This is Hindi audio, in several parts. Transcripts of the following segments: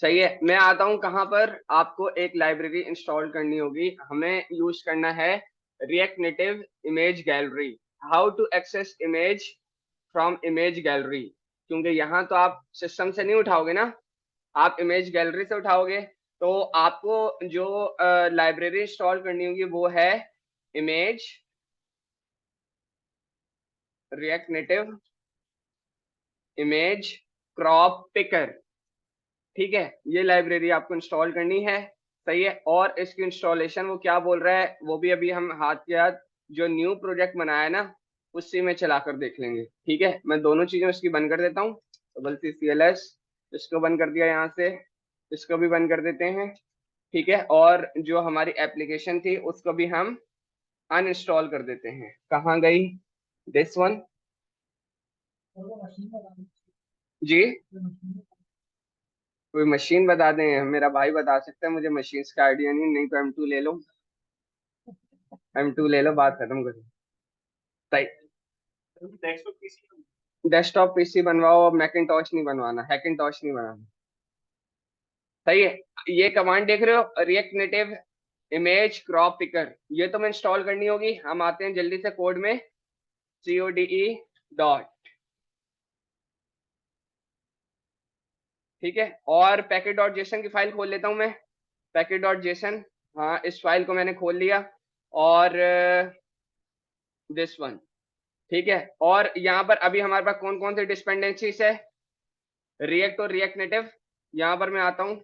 सही है। मैं आता हूं कहां पर, आपको एक लाइब्रेरी इंस्टॉल करनी होगी, हमें यूज करना है React Native image gallery. How to access image from image gallery, क्योंकि यहाँ तो आप सिस्टम से नहीं उठाओगे ना, आप इमेज गैलरी से उठाओगे। तो आपको जो लाइब्रेरी इंस्टॉल करनी होगी वो है image react Native image crop picker. ठीक है, ये लाइब्रेरी आपको इंस्टॉल करनी है। सही है। और इसकी इंस्टॉलेशन वो क्या बोल रहा है वो भी अभी हम हाथ के हाथ जो न्यू प्रोजेक्ट बनाया है ना उसी में चलाकर देख लेंगे। ठीक है, मैं दोनों चीजें उसकी बंद कर देता हूँ। Double C C L S, इसको बंद कर दिया यहाँ से, इसको भी बंद कर देते हैं। ठीक है, और जो हमारी एप्लीकेशन थी उसको भी हम अनइंस्टॉल कर देते हैं। कहाँ गई दिस वन जी? कोई मशीन बता दें, मेरा भाई बता सकता है, मुझे मशीन का आइडिया नहीं, नहीं तो M2 ले लो। M2 ले लो, बात खत्म करो। सही। डेस्कटॉप पीसी बनवाओ, मैकिंटॉश नहीं बनवाना, हैकिंटॉश नहीं बनाना। सही है। ये कमांड देख रहे हो, react Native image crop picker, ये तो मैं इंस्टॉल करनी होगी। हम आते हैं जल्दी से कोड में, CODE डॉट। ठीक है, और पैकेट डॉट जेसन की फाइल खोल लेता हूं मैं। पैकेट डॉट जेसन, हाँ इस फाइल को मैंने खोल लिया। और दिस वन। ठीक है, और यहाँ पर अभी हमारे पास कौन कौन सी डिपेंडेंसीज है, रिएक्ट और रिएक्ट नेटिव। यहाँ पर मैं आता हूँ,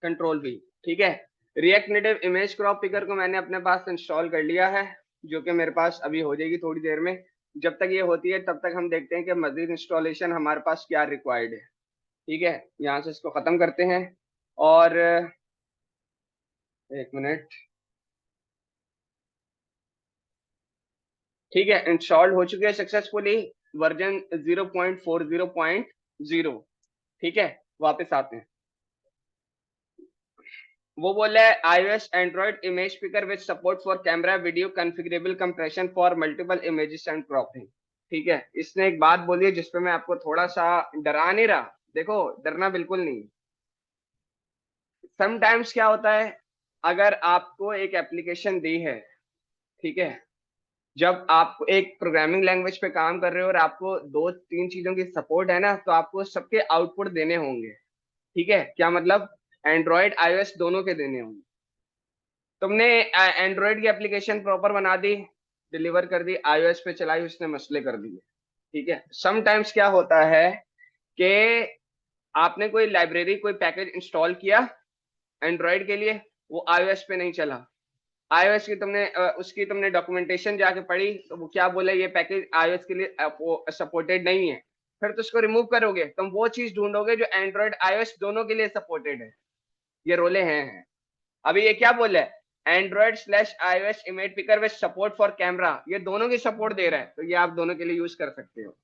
कंट्रोल V। ठीक है, React Native image crop picker को मैंने अपने पास इंस्टॉल कर लिया है, जो कि मेरे पास अभी हो जाएगी थोड़ी देर में। जब तक ये होती है तब तक हम देखते हैं कि मजीद इंस्टॉलेशन हमारे पास क्या रिक्वायर्ड है। ठीक है, यहाँ से इसको खत्म करते हैं। और एक मिनट। ठीक है, इंस्टॉल्ड हो चुके हैं सक्सेसफुली, वर्जन 0.40.0। ठीक है, वापस आते हैं। वो बोल रहा है iOS Android image picker with support for camera video configurable compression for multiple images and cropping. ठीक है, इसने एक बात बोली है जिसपे मैं आपको थोड़ा सा डरा नहीं रहा, देखो डरना बिल्कुल नहीं। समटाइम्स क्या होता है, अगर आपको एक एप्लीकेशन दी है, ठीक है, जब आप एक प्रोग्रामिंग लैंग्वेज पे काम कर रहे हो और आपको दो तीन चीजों की सपोर्ट है ना, तो आपको सबके आउटपुट देने होंगे। ठीक है, क्या मतलब, एंड्रॉइड iOS दोनों के देने होंगे। तुमने एंड्रॉइड की एप्लीकेशन प्रॉपर बना दी, डिलीवर कर दी, iOS पे चलाई, उसने मसले कर दिए। ठीक है, समटाइम्स क्या होता है कि आपने कोई लाइब्रेरी कोई पैकेज इंस्टॉल किया एंड्रॉइड के लिए, वो iOS पे नहीं चला। iOS की तुमने उसकी तुमने डॉक्यूमेंटेशन जाके पढ़ी तो वो क्या बोला, ये पैकेज iOS के लिए सपोर्टेड नहीं है। फिर तो उसको रिमूव करोगे, तुम वो चीज ढूंढोगे जो एंड्रॉइड iOS दोनों के लिए सपोर्टेड है। ये रोले हैं। अभी ये क्या बोल रहा है, Android slash iOS image picker with support for camera, ये दोनों की सपोर्ट दे रहा है, तो ये आप दोनों के लिए यूज कर सकते हो।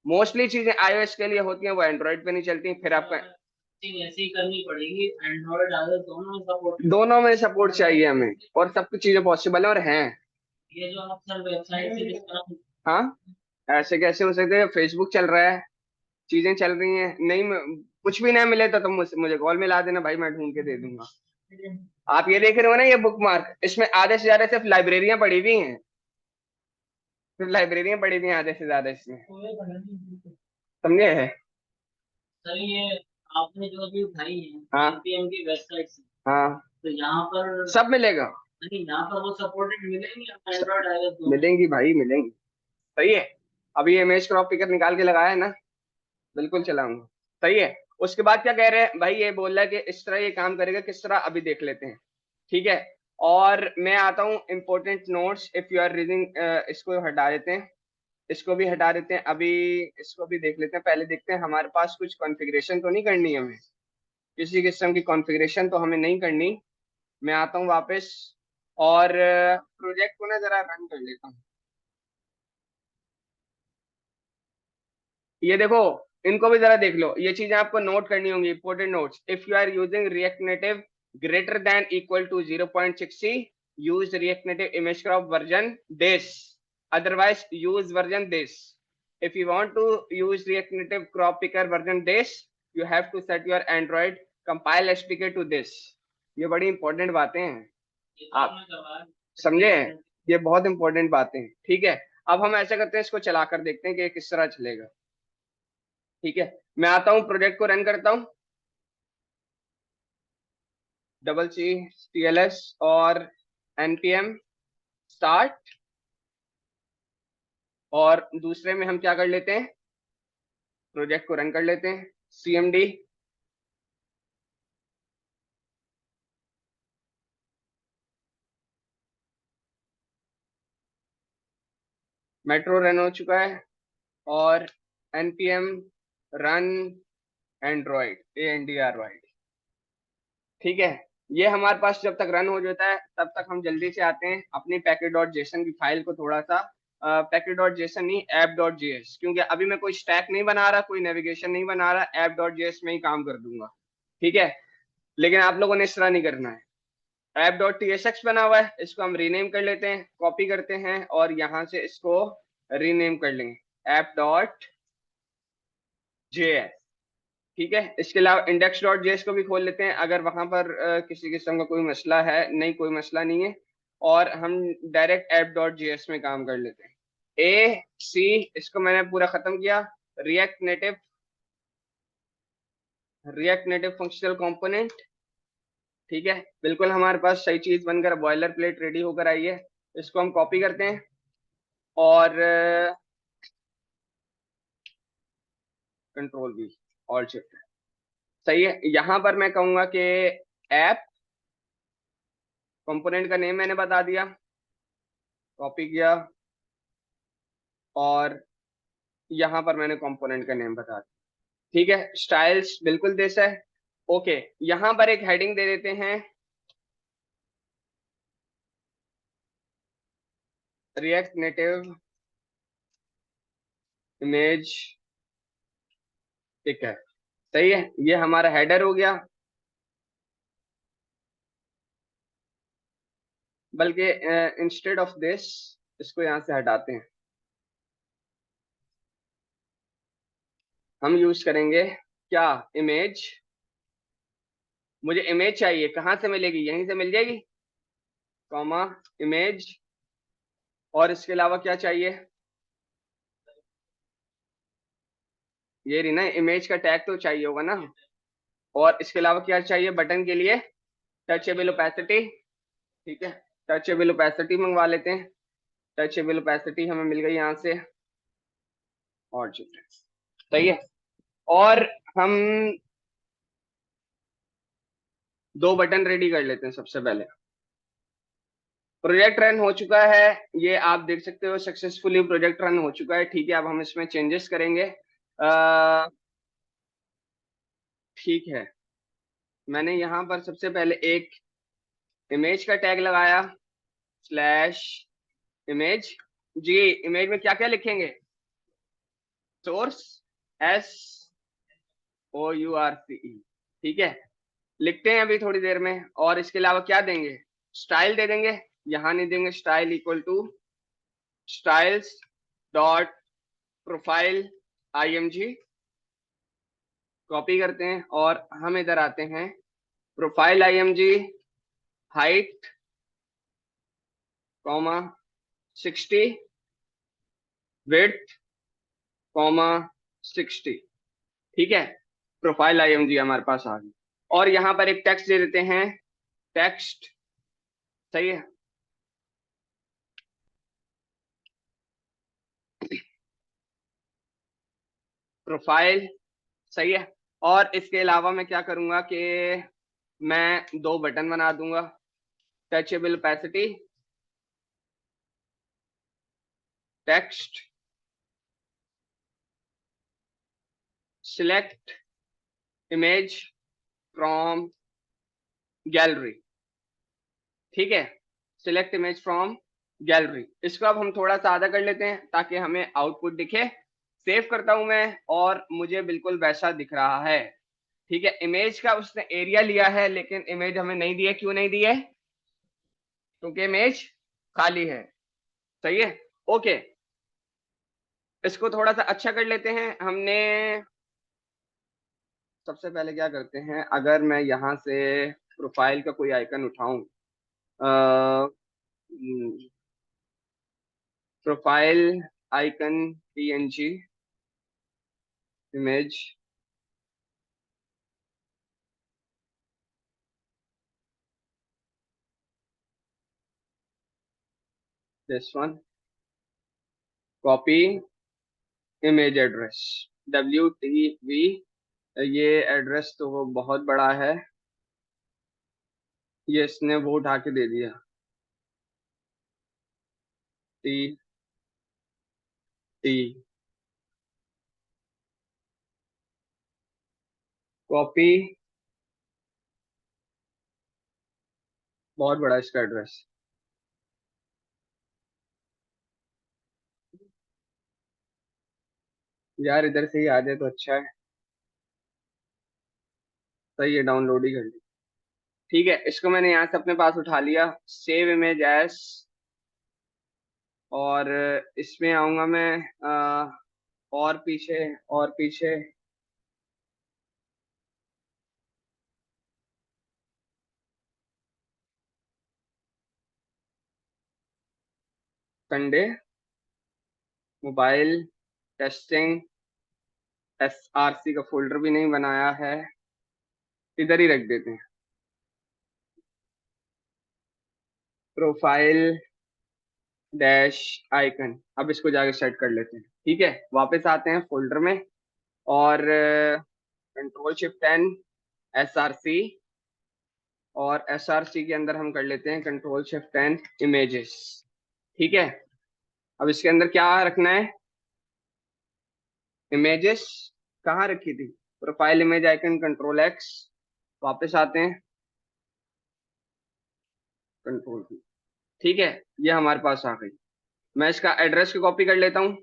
मोस्टली चीजें iOS के लिए होती हैं, वो एंड्रॉइड पे नहीं चलती। फिर आपका ऐसे ही करनी पड़ेगी, एंड्रॉइड आइओएस दोनों में सपोर्ट। दोनों में सपोर्ट चाहिए हमें, और सब कुछ चीजें पॉसिबल है और हैं। ये जो आप सर वेबसाइट से जिस तरह। हाँ, ऐसे कैसे हो सकते हैं, फेसबुक चल रहा है, चीजें चल रही हैं, नहीं कुछ भी ना मिले तो तुम मुझे कॉल मिला देना भाई, मैं ढूंढ के दे दूंगा। आप ये देख रहे हो ना, ये बुक मार्क, इसमें आधे से ज्यादा सिर्फ लाइब्रेरियां पड़ी हुई हैं, सिर्फ लाइब्रेरियां पड़ी हुई हैं आधे से ज्यादा इसमें, समझे है? सर ये आपने जो अभी उठाई है हाँ एनपीएम की वेबसाइट से, हाँ, तो यहाँ पर सब मिलेगा। नहीं, यहाँ पर वो सपोर्टेड मिलेंगी एंड्रॉइड आइओएस दोनों। मिलेंगी भाई, मिलेंगी। सही है। अभी ये इमेज क्रॉप पिकर निकाल के लगाया है ना, बिल्कुल चलाऊंगा। सही है। उसके बाद क्या कह रहे हैं भाई, ये बोल रहा है कि इस तरह ये काम करेगा, किस तरह अभी देख लेते हैं। ठीक है, और मैं आता हूँ important notes if you are reading, इसको हटा देते हैं, इसको भी हटा देते हैं। अभी इसको भी देख लेते हैं, पहले देखते हैं हमारे पास कुछ कॉन्फ़िगरेशन तो नहीं करनी है हमें, किसी किस्म की कॉन्फ़िगरेशन तो हमें नहीं करनी। मैं आता हूँ वापस, और प्रोजेक्ट को ना जरा रन कर लेता हूँ। ये देखो, इनको भी जरा देख लो, ये चीजें आपको नोट करनी होंगी, important notes. If you are using React Native greater than equal to 0.60, use React Native image crop version this, otherwise use version this. If you want to use React Native crop picker version this, you have to set your Android compile SDK to this. ये बड़ी इंपॉर्टेंट बातें हैं, आप समझे? ये बहुत इंपॉर्टेंट बातें हैं, ठीक है। अब हम ऐसा करते हैं, इसको चलाकर देखते हैं कि ये किस तरह चलेगा। ठीक है, मैं आता हूं, प्रोजेक्ट को रन करता हूं, CTLS और npm स्टार्ट, और दूसरे में हम क्या कर लेते हैं, प्रोजेक्ट को रन कर लेते हैं, cmd मेट्रो रन हो चुका है, और npm रन एंड्रॉइड ANDROID। ठीक है, ये हमारे पास जब तक रन हो जाता है तब तक हम जल्दी से आते हैं अपनी package.json की फाइल को थोड़ा सा, package.json नहीं, app.js, क्योंकि अभी मैं कोई स्टैक नहीं बना रहा, कोई नेविगेशन नहीं बना रहा, app.js में ही काम कर दूंगा। ठीक है, लेकिन आप लोगों ने इस तरह नहीं करना है। app.tsx बना हुआ है, इसको हम रीनेम कर लेते हैं, कॉपी करते हैं और यहाँ से इसको रीनेम कर लेंगे app.js। ठीक है, इसके अलावा index.js को भी खोल लेते हैं, अगर वहां पर किसी किस्म का कोई मसला है, नहीं कोई मसला नहीं है, और हम डायरेक्ट app.js में काम कर लेते हैं। इसको मैंने पूरा खत्म किया। रिएक्ट नेटिव फंक्शनल कंपोनेंट, ठीक है, बिल्कुल हमारे पास सही चीज बनकर बॉयलर प्लेट रेडी होकर आई है। इसको हम कॉपी करते हैं और कंट्रोल V ऑल शिफ्ट, सही है। यहाँ पर मैं कहूंगा कि ऐप कंपोनेंट का नेम मैंने बता दिया, कॉपी किया, और यहाँ पर मैंने कंपोनेंट का नेम बता दिया। ठीक है, स्टाइल्स बिल्कुल जैसा है। ओके, यहाँ पर एक हेडिंग दे देते हैं, रिएक्ट नेटिव इमेज, ठीक है, सही है, ये हमारा हेडर हो गया। बल्कि इंस्टेड ऑफ दिस, इसको यहाँ से हटाते हैं, हम यूज करेंगे क्या, इमेज। मुझे इमेज चाहिए, कहाँ से मिलेगी, यहीं से मिल जाएगी, कॉमा इमेज, और इसके अलावा क्या चाहिए, ये रही ना इमेज का टैग तो चाहिए होगा ना, और इसके अलावा क्या चाहिए बटन के लिए, टचेबल ओपेसिटी। ठीक है, टचेबल ओपेसिटी मंगवा लेते हैं, टचेबल ओपेसिटी हमें मिल गई यहाँ से, और सही है। और हम दो बटन रेडी कर लेते हैं। सबसे पहले प्रोजेक्ट रन हो चुका है, ये आप देख सकते हो सक्सेसफुली प्रोजेक्ट रन हो चुका है। ठीक है, अब हम इसमें चेंजेस करेंगे। ठीक है, मैंने यहाँ पर सबसे पहले एक इमेज का टैग लगाया, स्लैश इमेज। जी, इमेज में क्या क्या लिखेंगे, सोर्स, SOURCE, ठीक है, लिखते हैं अभी थोड़ी देर में। और इसके अलावा क्या देंगे, स्टाइल दे देंगे, यहाँ नहीं देंगे, style equal to styles dot profile IMG, copy करते हैं और हम इधर आते हैं, profile IMG height comma 60, width comma 60। ठीक है, प्रोफाइल IMG हमारे पास आ गई, और यहाँ पर एक टेक्स्ट दे देते हैं, टेक्स्ट, सही है, प्रोफाइल, सही है। और इसके अलावा मैं क्या करूंगा कि मैं दो बटन बना दूंगा, touchable opacity, text, select image from gallery. ठीक है, सिलेक्ट इमेज फ्रॉम गैलरी, इसको अब हम थोड़ा सा आधा कर लेते हैं ताकि हमें आउटपुट दिखे। सेव करता हूं मैं, और मुझे बिल्कुल वैसा दिख रहा है। ठीक है, इमेज का उसने एरिया लिया है, लेकिन इमेज हमें नहीं दी है। क्यों नहीं दी है, क्योंकि इमेज खाली है। सही है, ओके, इसको थोड़ा सा अच्छा कर लेते हैं। हमने सबसे पहले क्या करते हैं, अगर मैं यहाँ से प्रोफाइल का कोई आइकन उठाऊं, profile icon PNG image, this one, copy image address WTV, ये एड्रेस तो वो बहुत बड़ा है, ये इसने वो उठा के दे दिया, TT, कॉपी, बहुत बड़ा इसका एड्रेस। यार इधर से ही आ जाए तो अच्छा है, सही है, डाउनलोड ही कर ली। ठीक है, इसको मैंने यहाँ से अपने पास उठा लिया, सेव इमेज एज, और इसमें आऊंगा मैं, और पीछे, और पीछे, संडे मोबाइल टेस्टिंग, SRC का फोल्डर भी नहीं बनाया है, इधर ही रख देते हैं, प्रोफाइल डैश आइकन। अब इसको जाके सेट कर लेते हैं। ठीक है, वापस आते हैं फोल्डर में, और Ctrl+Shift+N SRC, और SRC के अंदर हम कर लेते हैं Ctrl+Shift+N इमेजेस। ठीक है, अब इसके अंदर क्या रखना है, इमेजेस। कहाँ रखी थी, प्रोफाइल इमेज आइकन, Ctrl+X, वापस आते हैं, Ctrl+V। ठीक है, ये हमारे पास आ गई। मैं इसका एड्रेस की कॉपी कर लेता हूँ,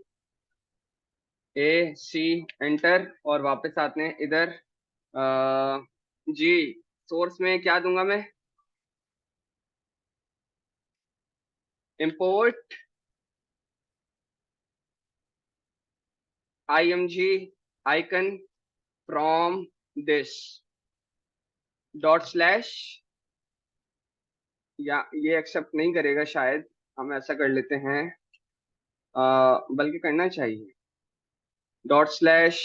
AC, एंटर, और वापस आते हैं इधर, जी, सोर्स में क्या दूंगा मैं, import IMG icon from this dot slash, या ये एक्सेप्ट नहीं करेगा शायद, हम ऐसा कर लेते हैं, बल्कि करना चाहिए, dot slash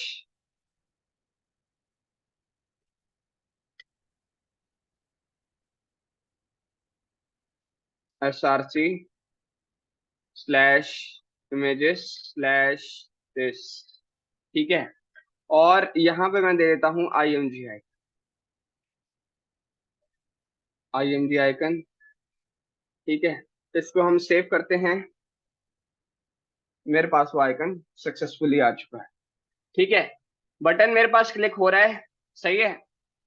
SRC slash images slash this. ठीक है, और यहाँ पे मैं दे देता हूँ IMG आइकन। ठीक है, इसको हम सेव करते हैं, मेरे पास वो आइकन सक्सेसफुली आ चुका है। ठीक है, बटन मेरे पास क्लिक हो रहा है, सही है।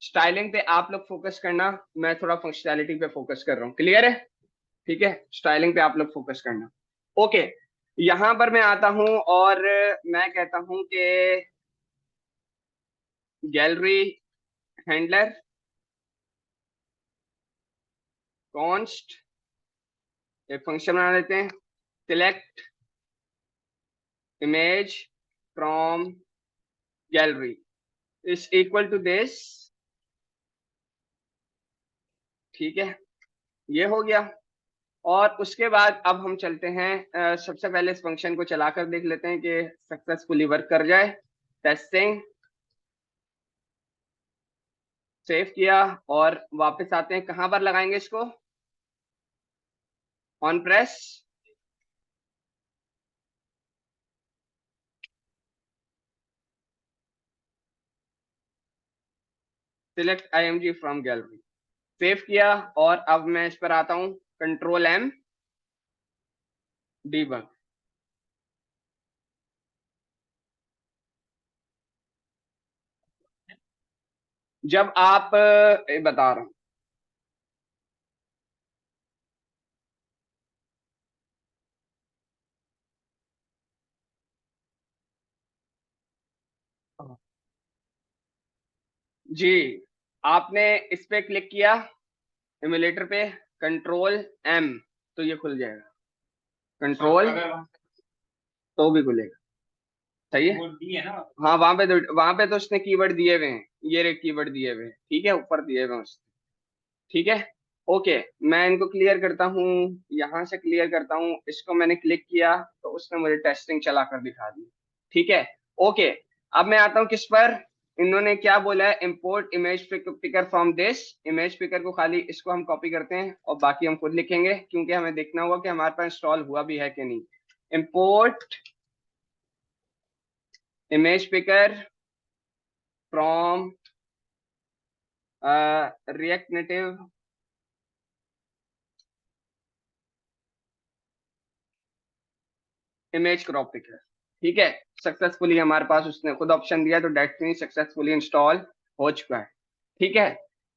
स्टाइलिंग पे आप लोग फोकस करना, मैं थोड़ा फंक्शनैलिटी पे फोकस कर रहा हूँ, क्लियर है। ठीक है, स्टाइलिंग पे आप लोग फोकस करना। ओके, यहाँ पर मैं आता हूँ और मैं कहता हूँ कि गैलरी हैंडलर कॉन्स्ट, एक फंक्शन बना लेते हैं, select image from gallery is equal to this. ठीक है, ये हो गया। और उसके बाद अब हम चलते हैं, सबसे पहले इस फंक्शन को चलाकर देख लेते हैं कि सक्सेसफुली वर्क कर जाए। टेस्टिंग, सेव किया, और वापस आते हैं, कहां पर लगाएंगे इसको, on press, select IMG from gallery, save किया, और अब मैं इस पर आता हूं, Ctrl+M डीबग। जब आप बता रहा हूं जी, आपने इस पे क्लिक किया इमुलेटर पे, Ctrl+M, तो ये खुल जाएगा, कंट्रोल तो भी खुलेगा, सही है। हाँ, वहां पे तो उसने कीवर्ड दिए हुए हैं, ये रे कीवर्ड दिए हुए, ठीक है, ऊपर दिए हुए उसके, ठीक है। ओके, मैं इनको क्लियर करता हूँ, यहाँ से क्लियर करता हूँ, इसको मैंने क्लिक किया तो उसने मुझे टेस्टिंग चला कर दिखा दी, ठीक है। ओके, अब मैं आता हूँ किस पर, इन्होंने क्या बोला है, import image picker from this, image picker को खाली इसको हम कॉपी करते हैं और बाकी हम खुद लिखेंगे, क्योंकि हमें देखना होगा कि हमारे पास इंस्टॉल हुआ भी है कि नहीं। Import image picker from react Native image crop picker, ठीक है। सक्सेसफुली हमारे पास उसने खुद ऑप्शन दिया, तो डेस्टिनी सक्सेसफुली इंस्टॉल हो चुका है, ठीक है।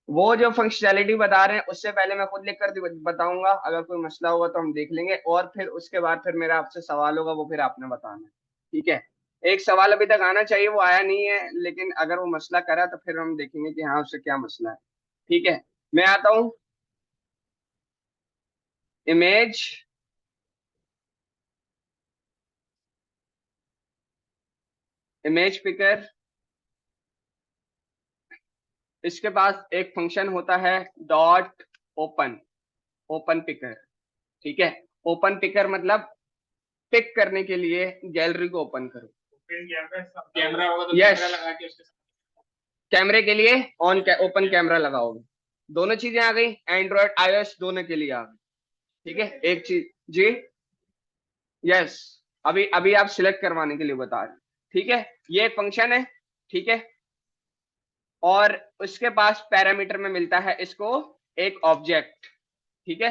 वो जो फंक्शनैलिटी बता रहे हैं उससे पहले मैं खुद लिख कर बताऊंगा, अगर कोई मसला होगा तो हम देख लेंगे, और फिर उसके बाद फिर मेरा आपसे सवाल होगा, वो फिर आपने बताना है, ठीक है। एक सवाल अभी तक आना चाहिए, वो आया नहीं है, लेकिन अगर वो मसला करा तो फिर हम देखेंगे कि हाँ उससे क्या मसला है, ठीक है। मैं आता हूँ, इमेज इमेज पिकर, इसके पास एक फंक्शन होता है डॉट ओपन, ओपन पिकर, ठीक है। ओपन पिकर मतलब पिक करने के लिए गैलरी को ओपन करो, कैमरा होगा तो यस, कैमरा लगा के उसके कैमरे के लिए ऑन ओपन कैमरा लगाओगे, दोनों चीजें आ गई, एंड्रॉइड आईओएस दोनों के लिए आ गई, ठीक है। एक चीज जी, यस, अभी अभी आप सिलेक्ट करवाने के लिए बता रहे हैं, ठीक है। ये एक फंक्शन है, ठीक है, और उसके पास पैरामीटर में मिलता है इसको एक ऑब्जेक्ट, ठीक है।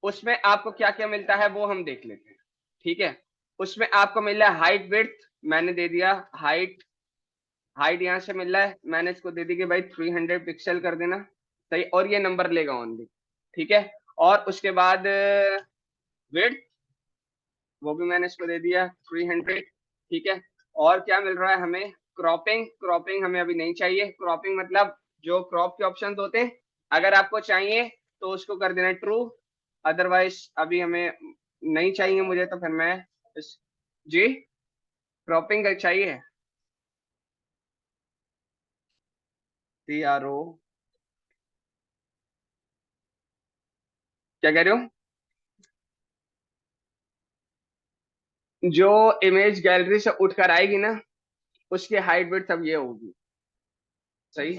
उसमें आपको क्या क्या मिलता है वो हम देख लेते हैं, ठीक है। उसमें आपको मिल रहा है हाइट विड्थ, मैंने दे दिया हाइट, हाइट यहाँ से मिल रहा है, मैंने इसको दे दी कि भाई 300 पिक्सल कर देना, सही, और ये नंबर लेगा ओनली, ठीक है। और उसके बाद विड्थ, वो भी मैंने इसको दे दिया 300, ठीक है। और क्या मिल रहा है हमें, क्रॉपिंग, क्रॉपिंग हमें अभी नहीं चाहिए, क्रॉपिंग मतलब जो क्रॉप के ऑप्शन होते हैं, अगर आपको चाहिए तो उसको कर देना ट्रू, अदरवाइज अभी हमें नहीं चाहिए मुझे, तो फिर मैं जी, क्रॉपिंग चाहिए, CRO, क्या कह रहे हो, जो इमेज गैलरी से उठकर आएगी ना, उसकी हाइट विड्थ अब ये होगी, सही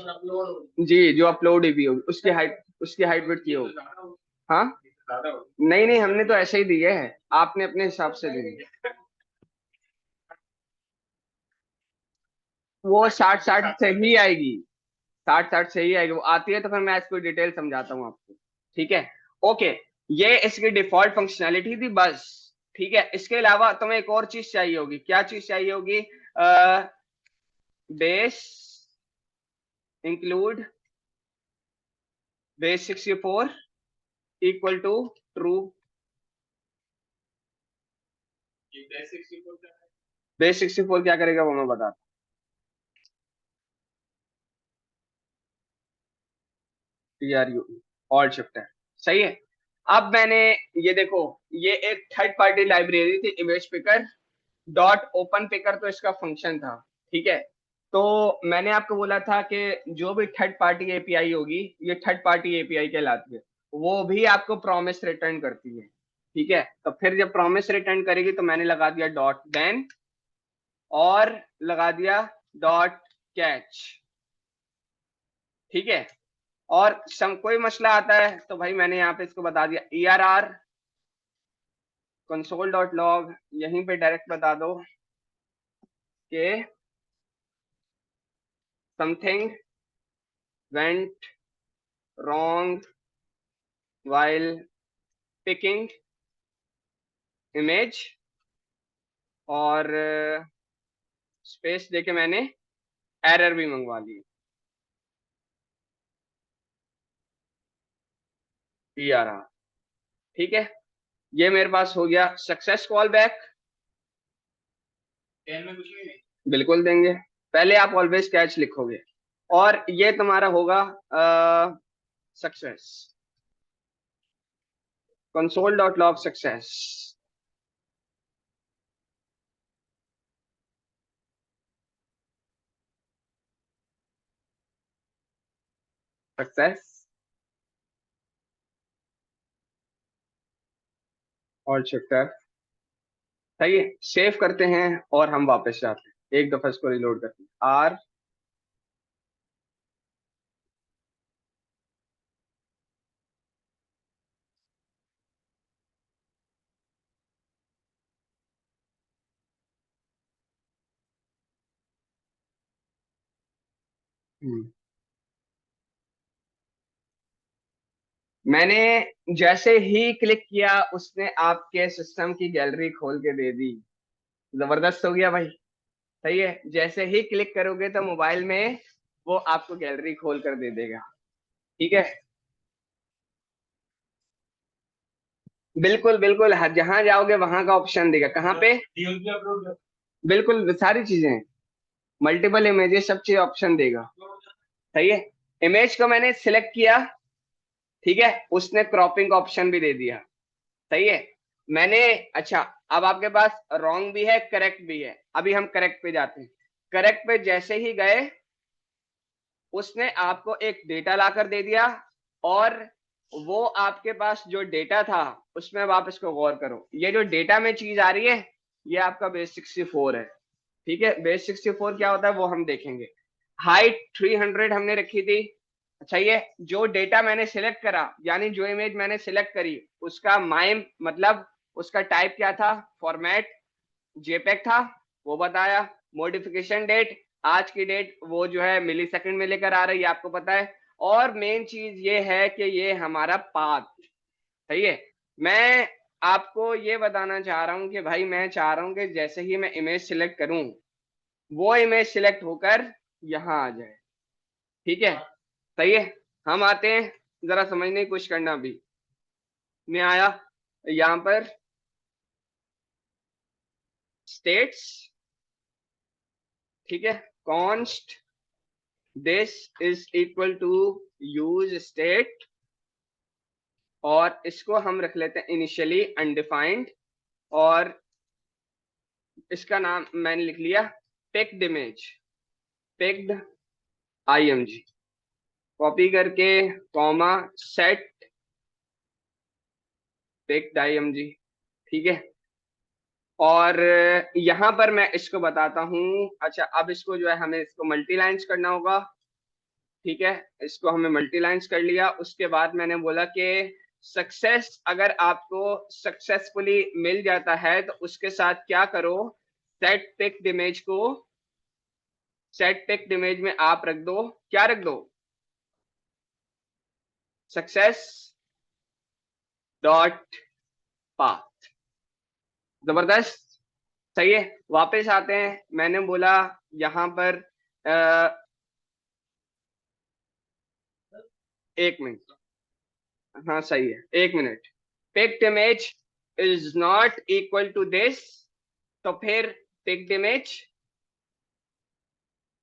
जी, जो अपलोड भी होगी उसकी हाइट विड्थ ये होगी, हाँ, नहीं नहीं, हमने तो ऐसे ही दिए है, आपने अपने हिसाब से दिए, वो 60-60 से ही आएगी, 60-60 से ही आएगी, वो आती है तो फिर मैं इसको डिटेल समझाता हूँ आपको, ठीक है। ओके, ये इसकी डिफॉल्ट फंक्शनैलिटी थी बस, ठीक है। इसके अलावा तुम्हें एक और चीज चाहिए होगी, क्या चीज चाहिए होगी, base include base 64 equal to true, base 64 क्या करेगा वो मैं बताता हूँ, TRU ऑल शिफ्ट है, सही है। अब मैंने, ये देखो, ये एक थर्ड पार्टी लाइब्रेरी थी image picker, dot open speaker तो इसका फंक्शन था, ठीक है। तो मैंने आपको बोला था कि जो भी थर्ड पार्टी एपीआई होगी, ये थर्ड पार्टी एपीआई कहलाती है, वो भी आपको प्रॉमिस रिटर्न करती है, ठीक है। तो फिर जब प्रॉमिस रिटर्न करेगी तो मैंने लगा दिया डॉट देन, और लगा दिया डॉट कैच, ठीक है। और कोई मसला आता है तो भाई मैंने यहाँ पे इसको बता दिया ERR कंसोल डॉट लॉग, यहीं पे डायरेक्ट बता दो कि something went wrong while picking image, और स्पेस देके मैंने एरर भी मंगवा ली, ERR, ठीक है। ये मेरे पास हो गया सक्सेस कॉल बैक, बिल्कुल देंगे, पहले आप ऑलवेज कैच लिखोगे, और ये तुम्हारा होगा success console dot log success, success और सक्सेस। सही है, सेव करते हैं और हम वापस जाते हैं, एक दफा इसको रिलोड करते हैं। आर मैंने जैसे ही क्लिक किया उसने आपके सिस्टम की गैलरी खोल के दे दी। जबरदस्त हो गया भाई। सही है, जैसे ही क्लिक करोगे तो मोबाइल में वो आपको गैलरी खोल कर दे देगा। ठीक है, बिल्कुल बिल्कुल, जहां जाओगे वहां का ऑप्शन देगा। कहाँ पे? बिल्कुल सारी चीजें, मल्टीपल इमेजेस, सब चीज ऑप्शन देगा। सही है, इमेज को मैंने सिलेक्ट किया, ठीक है, उसने क्रॉपिंग का ऑप्शन भी दे दिया। सही है, मैंने, अच्छा, अब आपके पास रॉन्ग भी है करेक्ट भी है। अभी हम करेक्ट पे जाते हैं। करेक्ट पे जैसे ही गए उसने आपको एक डेटा ला कर दे दिया, और वो आपके पास जो डेटा था उसमें, अब आप इसको गौर करो, ये जो डेटा में चीज आ रही है ये आपका बेस 64 है। ठीक है, बेस 64 क्या होता है वो हम देखेंगे। हाइट 300 हमने रखी थी। अच्छा, ये जो डेटा मैंने सिलेक्ट करा, यानी जो इमेज मैंने सिलेक्ट करी, उसका माइम मतलब उसका टाइप क्या था, फॉर्मेट जेपेग था, वो बताया। मॉडिफिकेशन डेट, आज की डेट वो जो है मिली सेकंड में लेकर आ रही है, आपको पता है। और मेन चीज ये है कि ये हमारा पाथ। सही है, मैं आपको ये बताना चाह रहा हूं कि भाई मैं चाह रहा हूं कि जैसे ही मैं इमेज सिलेक्ट करूं वो इमेज सिलेक्ट होकर यहां आ जाए। ठीक है, सही है, हम आते हैं, जरा समझने की कोशिश करना। भी मैं आया यहां पर, स्टेट्स, ठीक है, const this is equal to use state, और इसको हम रख लेते हैं इनिशियली अनडिफाइंड, और इसका नाम मैंने लिख लिया picked image, picked IMG. Copy करके कॉमा सेट पिक्ड आईएमजी। ठीक है, और यहां पर मैं इसको बताता हूं। अच्छा, अब इसको जो है हमें इसको मल्टी लाइन्स करना होगा। ठीक है, इसको हमने मल्टी लाइन्स कर लिया। उसके बाद मैंने बोला कि सक्सेस अगर आपको सक्सेसफुली मिल जाता है तो उसके साथ क्या करो, सेट पिक्ड इमेज को, सेट पिक्ड इमेज में आप रख दो, क्या रख दो, सक्सेस डॉट पाथ। जबरदस्त। सही है, वापस आते हैं। मैंने बोला यहां पर एक मिनट, हाँ सही है, एक minute. Picked image is not equal to this, तो फिर पिक्ड इमेज,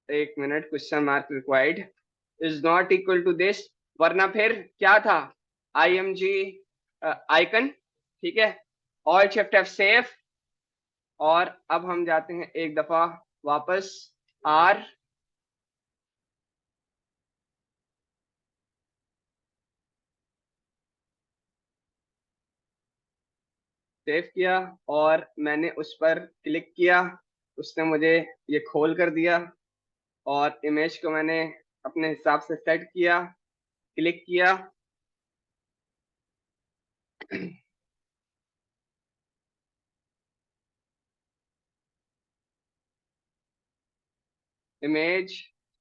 एक minute, question mark required, is not equal to this, वरना फिर क्या था, आईएमजी आइकन। ठीक है, ऑल शिफ्ट एफ सेव, और अब हम जाते हैं एक दफा वापस, आर, सेव किया, और मैंने उस पर क्लिक किया, उसने मुझे ये खोल कर दिया, और इमेज को मैंने अपने हिसाब से सेट किया, क्लिक किया। Image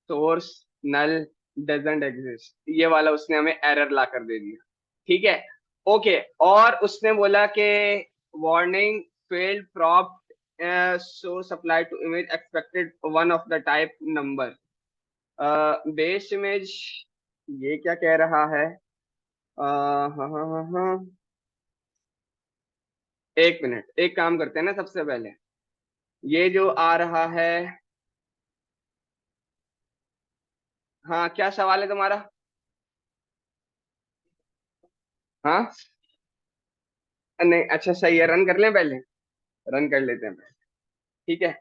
source null doesn't exist, ये वाला उसने हमें एरर ला कर दे दिया। ठीक है, ओके, और उसने बोला कि warning failed prompt so supply to image expected one of the type number base image, ये क्या कह रहा है? हाँ हाँ हाँ हाँ, एक मिनट, एक काम करते हैं ना, सबसे पहले ये जो आ रहा है, हाँ क्या सवाल है तुम्हारा? हाँ, नहीं, अच्छा सही है, रन कर लें पहले, रन कर लेते हैं पहले। ठीक है,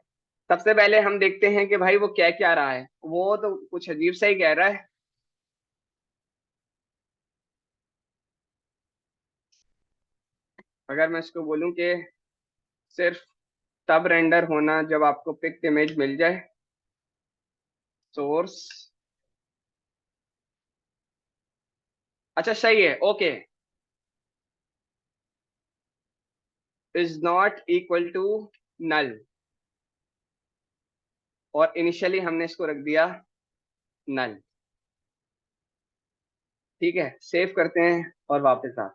सबसे पहले हम देखते हैं कि भाई वो क्या क्या रहा है। वो तो कुछ अजीब सा ही कह रहा है। अगर मैं इसको बोलूं कि सिर्फ तब रेंडर होना जब आपको पिक्ड इमेज मिल जाए, सोर्स, अच्छा सही है, okay, is not equal to null, और इनिशियली हमने इसको रख दिया नल। ठीक है, सेव करते हैं और वापस आ।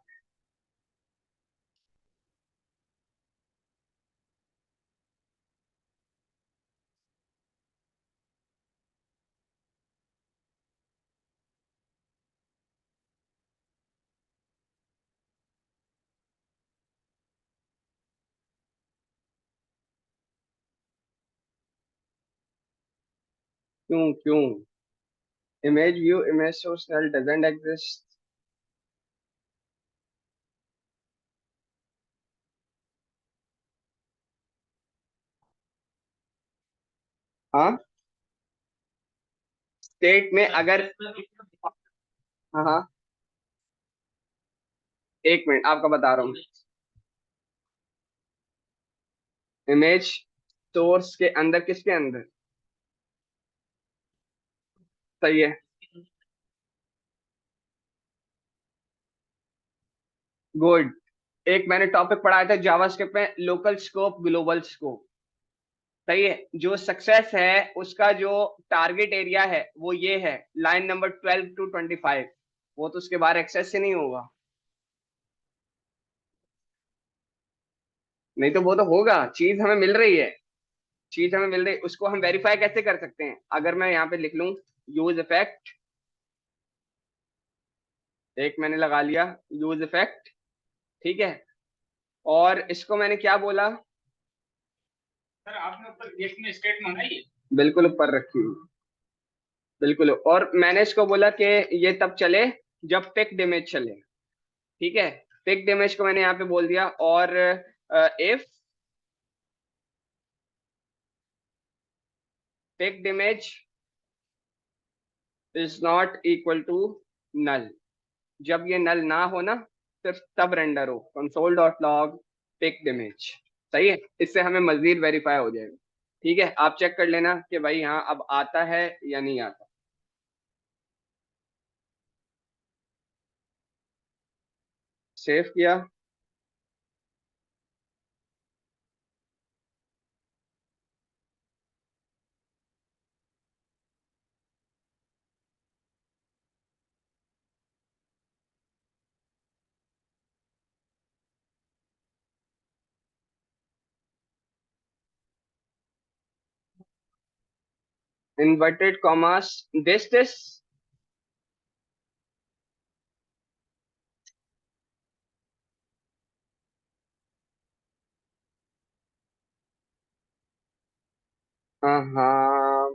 क्यों क्यों? Image view image source null doesn't exist. हाँ, स्टेट में अगर, हाँ हाँ, एक मिनट आपका बता रहा हूँ। इमेज सोर्स के अंदर, किसके अंदर? सही है, गुड। एक मैंने टॉपिक पढ़ाया था जावास्क्रिप्ट में, लोकल स्कोप ग्लोबल स्कोप। सही है, जो सक्सेस है उसका जो टारगेट एरिया है वो ये है, लाइन नंबर 12 to 25, वो तो उसके बाहर एक्सेस से नहीं होगा। नहीं तो वो तो होगा, चीज हमें मिल रही है, चीज हमें मिल रही है, उसको हम वेरीफाई कैसे कर सकते हैं? अगर मैं यहाँ पे लिख लूं यूज इफेक्ट, एक मैंने लगा लिया यूज इफेक्ट, ठीक है, और इसको मैंने क्या बोला? सर आपने ऊपर एक में स्टेट मंगाई है? बिल्कुल ऊपर रखी हुई, बिल्कुल, और मैंने इसको बोला कि ये तब चले जब पिक्ड इमेज चले। ठीक है, पिक्ड इमेज को मैंने यहाँ पे बोल दिया, और if picked image is not equal to null, जब ये नल ना हो ना, सिर्फ तब रेंडर हो console dot log picked image. सही है, इससे हमें मजीद वेरीफाई हो जाएगा। ठीक है, आप चेक कर लेना कि भाई हाँ अब आता है या नहीं आता। सेव किया, इन्वर्टेड कॉमास, दिस, हाँ हाँ,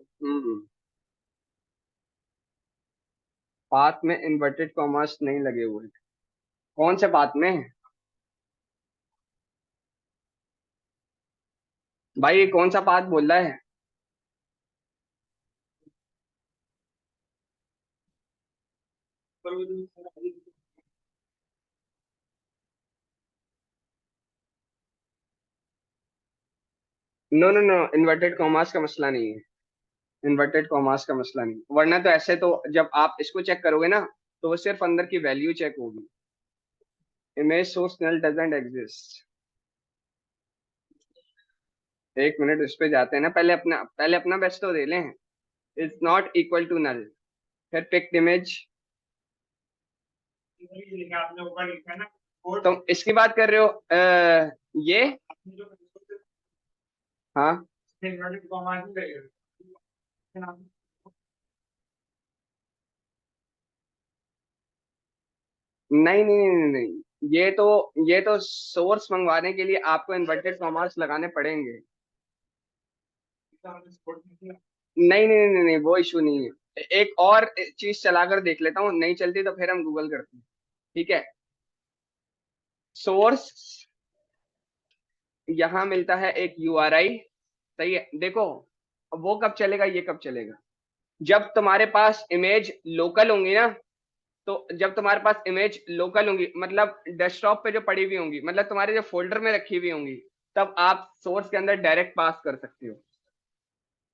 पाथ में इन्वर्टेड कॉमास नहीं लगे हुए। कौन से पाथ में? भाई ये कौन सा पाथ बोल रहा है? पर वो जो no no no, inverted commas का मसला नहीं है, इन्वर्टेड कॉमास का मसला नहीं, वरना तो ऐसे तो जब आप इसको चेक करोगे ना, तो वो सिर्फ अंदर की वैल्यू चेक होगी। Image source null doesn't exist. एक मिनट इस पे जाते हैं ना, पहले अपना बेस्ट तो दे लें। Is not equal to null, फिर पिक्ड इमेज, ये लिखा आपने ऊपर लिखा है ना कोड, तो इसकी बात कर रहे हो? ये, जो हाँ, इन्वर्टेड कॉमा ही लगेगा। नहीं नहीं नहीं नहीं नहीं, ये तो सोर्स मंगवाने के लिए आपको इन्वर्टेड कॉमास लगाने पड़ेंगे। नहीं नहीं नहीं नहीं, वो इशू नहीं है, एक और चीज चलाकर देख लेता हूँ, नहीं चलती तो फिर हम गूगल करते हैं। ठीक है, सोर्स, यहाँ मिलता है एक यूआरआई। सही है, देखो वो कब चलेगा, ये कब चलेगा? जब तुम्हारे पास इमेज लोकल होंगी ना, तो जब तुम्हारे पास इमेज लोकल होंगी, मतलब डेस्कटॉप पे जो पड़ी हुई होंगी, मतलब तुम्हारे जो फोल्डर में रखी हुई होंगी, तब आप सोर्स के अंदर डायरेक्ट पास कर सकते हो।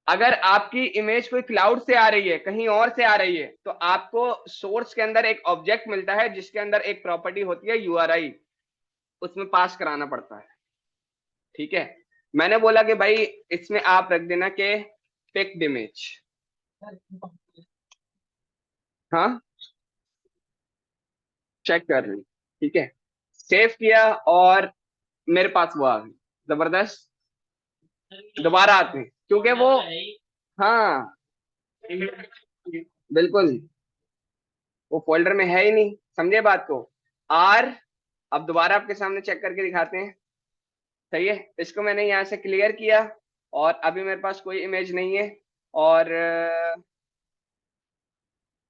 अगर आपकी इमेज कोई क्लाउड से आ रही है, कहीं और से आ रही है, तो आपको सोर्स के अंदर एक ऑब्जेक्ट मिलता है जिसके अंदर एक प्रॉपर्टी होती है यूआरआई, उसमें पास कराना पड़ता है। ठीक है, मैंने बोला कि भाई इसमें आप रख देना कि पिक्ड इमेज। हाँ, चेक कर रही, ठीक है, सेव किया और मेरे पास वो आ गई। जबरदस्त। दोबारा आते हैं क्योंकि वो, हाँ बिल्कुल, वो फोल्डर में है ही नहीं, समझे बात को। आर, अब दोबारा आपके सामने चेक करके दिखाते हैं। सही है, इसको मैंने यहाँ से क्लियर किया और अभी मेरे पास कोई इमेज नहीं है। और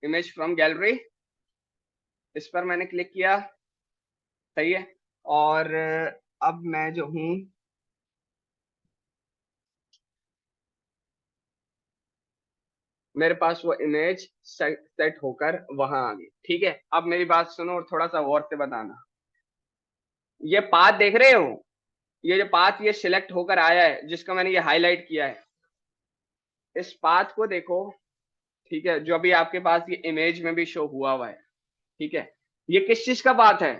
इमेज फ्रॉम गैलरी, इस पर मैंने क्लिक किया। सही है, और अब मैं जो हूँ, मेरे पास वो इमेज सेट होकर वहां आ गई। ठीक है, अब मेरी बात सुनो और थोड़ा सा गौर से बताना। ये पाथ देख रहे हो, ये जो पाथ ये सिलेक्ट होकर आया है जिसका मैंने ये हाईलाइट किया है, इस पाथ को देखो। ठीक है, जो अभी आपके पास ये इमेज में भी शो हुआ हुआ है। ठीक है, ये किस चीज का पाथ है?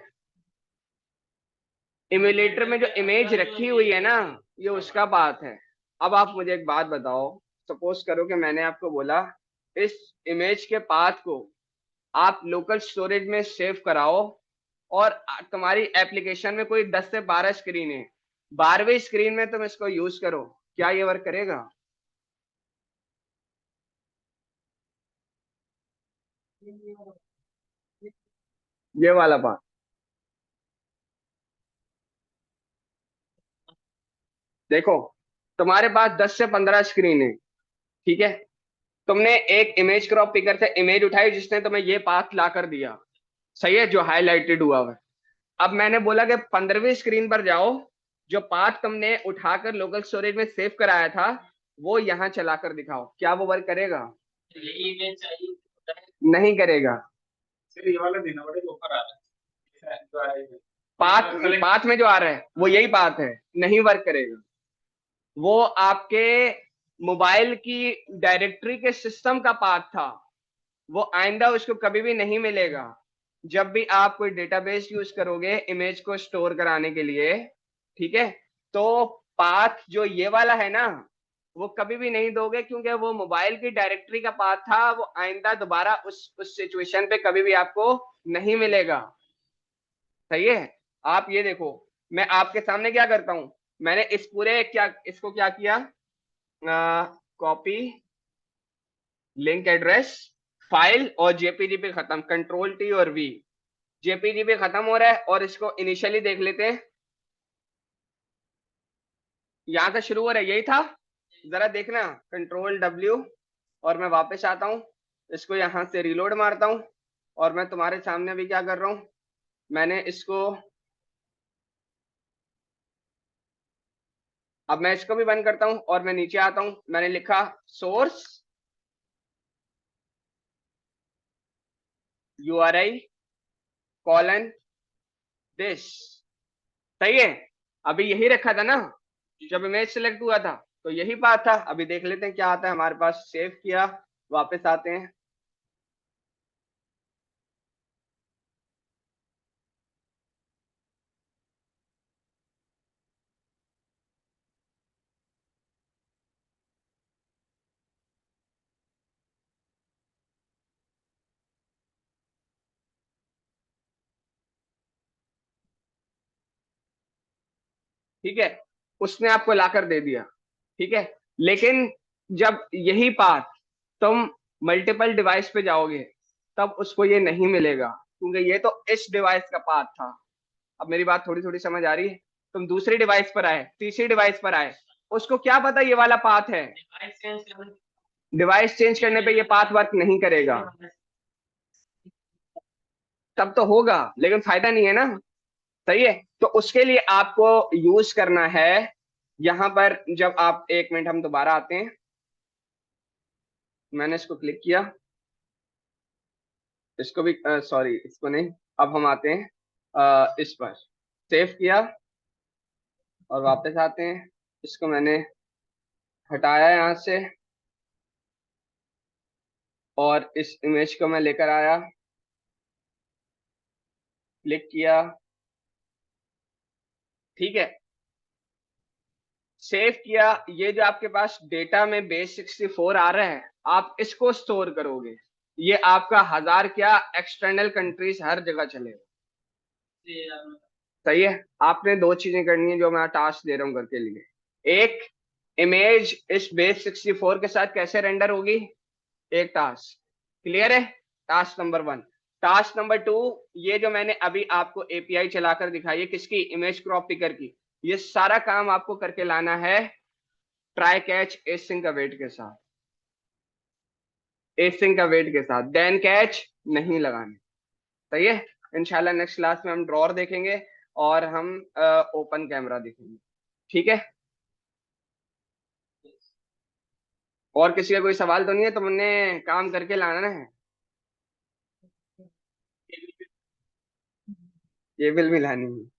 इम्यूलेटर में जो इमेज रखी हुई है ना, ये उसका पाथ है। अब आप मुझे एक बात बताओ, सपोज करो कि मैंने आपको बोला इस इमेज के पाथ को आप लोकल स्टोरेज में सेव कराओ, और तुम्हारी एप्लीकेशन में कोई 10 से 12 स्क्रीन है, 12वीं स्क्रीन में तुम इसको यूज करो, क्या ये वर्क करेगा? ये वाला पाथ देखो, तुम्हारे पास 10 से 15 स्क्रीन है। ठीक है, तुमने एक इमेज क्रॉप पिकर से इमेज उठाई जिसने तुम्हें ये पाथ ला कर दिया। सही है, जो हाईलाइटेड हुआ हुआ है। अब मैंने बोला कि 15वीं स्क्रीन पर जाओ, जो पाथ तुमने उठाकर लोकल स्टोरेज में सेव कराया था वो यहाँ चलाकर दिखाओ, क्या वो वर्क करेगा? नहीं करेगा। ये वाला देना पड़ेगा, ऊपर आ रहा है पाथ, पाथ में जो आ रहा है वो यही पाथ है, नहीं वर्क करेगा। वो आपके मोबाइल की डायरेक्टरी के सिस्टम का पाथ था, वो आइंदा उसको कभी भी नहीं मिलेगा। जब भी आप कोई डेटाबेस यूज करोगे इमेज को स्टोर कराने के लिए, ठीक है, तो पाथ जो ये वाला है ना, वो कभी भी नहीं दोगे, क्योंकि वो मोबाइल की डायरेक्टरी का पाथ था, वो आइंदा दोबारा उस सिचुएशन पे कभी भी आपको नहीं मिलेगा। सही है, आप ये देखो, मैं आपके सामने क्या करता हूं, मैंने इस पूरे क्या इसको क्या किया, कॉपी लिंक एड्रेस, फाइल और जेपीजी पे खत्म, कंट्रोल टी और वी, जेपीजी पे खत्म हो रहा है। और इसको इनिशियली देख लेते हैं, यहां से शुरू हो रहा है, यही था, जरा देखना, कंट्रोल डब्ल्यू, और मैं वापस आता हूं, इसको यहां से रिलोड मारता हूं, और मैं तुम्हारे सामने अभी क्या कर रहा हूं, मैंने इसको, अब मैं इसको भी बंद करता हूं और मैं नीचे आता हूं, मैंने लिखा सोर्स यूआरआई कॉलन दिस। सही है, अभी यही रखा था ना जब इमेज सिलेक्ट हुआ था, तो यही बात था। अभी देख लेते हैं क्या आता है हमारे पास, सेव किया, वापस आते हैं। ठीक है, उसने आपको लाकर दे दिया। ठीक है, लेकिन जब यही पाथ तुम मल्टीपल डिवाइस पे जाओगे, तब उसको ये नहीं मिलेगा, क्योंकि ये तो इस डिवाइस का पाथ था। अब मेरी बात थोड़ी थोड़ी समझ आ रही है? तुम दूसरी डिवाइस पर आए, तीसरी डिवाइस पर आए, उसको क्या पता ये वाला पाथ है, डिवाइस चेंज करने पे ये पाथ वर्क नहीं करेगा। तब तो होगा लेकिन फायदा नहीं है ना। सही है, तो उसके लिए आपको यूज करना है, यहां पर जब आप, एक मिनट हम दोबारा आते हैं, मैंने इसको क्लिक किया, इसको भी सॉरी इसको नहीं। अब हम आते हैं इस पर, सेव किया और वापस आते हैं। इसको मैंने हटाया यहाँ से और इस इमेज को मैं लेकर आया, क्लिक किया, ठीक है, सेव किया। ये जो आपके पास डेटा में बेस 64 आ रहा है, आप इसको स्टोर करोगे। ये आपका 1000 क्या एक्सटर्नल कंट्रीज हर जगह चलेगा। फिर आपने सही है। आपने दो चीजें करनी है जो मैं टास्क दे रहा हूँ घर के लिए। एक, इमेज इस बेस 64 के साथ कैसे रेंडर होगी, एक टास्क क्लियर है। Task number 1। टास्क नंबर 2, ये जो मैंने अभी आपको एपीआई चलाकर दिखाई है किसकी, इमेज क्रॉप पिकर की, ये सारा काम आपको करके लाना है ट्राई कैच एसिंक अवेट के साथ, एसिंक अवेट के साथ, देन कैच नहीं लगाने। सही है। इंशाल्लाह नेक्स्ट क्लास में हम ड्रॉर देखेंगे और हम ओपन कैमरा देखेंगे, ठीक है। और किसी का कोई सवाल तो नहीं है, तुमने काम करके लाना है। केबल भी लानी है।